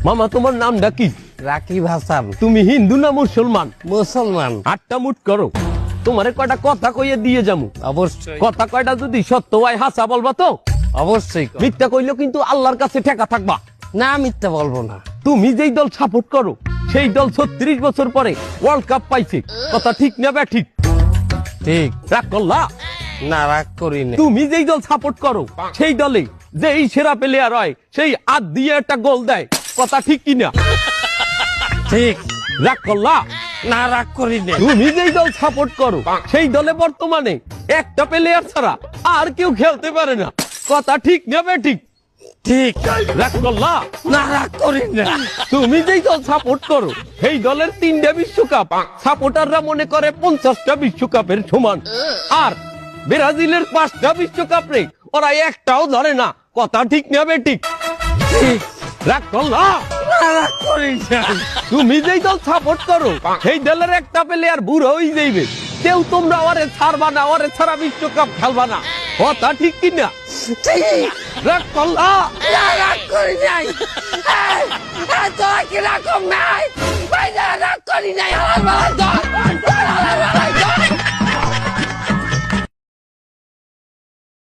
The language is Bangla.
মামা তোমার নামটা কি? রাকিব হাসান। তুমি হিন্দু না মুসলমান? মুসলমান। আটটা মুট করো, তোমারে কয়টা কথা কইয়ে দিয়ে যামু। অবশ্যই। কথা কয়টা যদি সত্য হয় হাসা বলবা তো? অবশ্যই। মিথ্যা কইলেও কিন্তু আল্লাহর কাছে ঠেকা থাকবা। না, মিথ্যা বলবো না। তুমি যেই দল সাপোর্ট করো সেই দল 36 বছর পরে ওয়ার্ল্ড কাপ পাইছে, কথা ঠিক না বে ঠিক? ঠিক। রাগ করলা? না, রাগ করি না। তুমি যেই দল সাপোর্ট করো সেই দলে যেই সেরা প্লেয়ার হয় সেই আদ দিয়ে একটা গোল দেয়, কথা ঠিক কিনা? ঠিক। রাগ করলা? না, রাগ করি না। তুমি যেই দল সাপোর্ট করো সেই দলে বর্তমানে একটা প্লেয়ার ছাড়া আর কেউ খেলতে পারে না, কথা ঠিক না বে ঠিক? ঠিক। রাগ করলা? না, রাগ করি না। তুমি যেই দল সাপোর্ট করো সেই দলের 3টা বিশ্বকাপ সাপোর্টাররা মনে করে 50টা বিশ্বকাপের সমান, আর ব্রাজিলের 5টা বিশ্বকাপ রে ওরা একটাও ধরে না, কথা ঠিক না বে ঠিক? ঠিক। রাগ করলা? না, রাগ করি না। তুমি যেই দল সাপোর্ট করো সেই দলের একটা প্লেয়ার বুড়ো হয়ে যাইবে, কেউ তোমরা ওরে ছাড়বা না, ওরে ছাড়া বিশ্বকাপ খেলবা না, কথা ঠিক কিনা? ঠিক। রাগ করলা? না, রাগ করি নাই। তোরা কি রাগ নাই? ভাই, না, রাগ করি নাই। আমার বাবা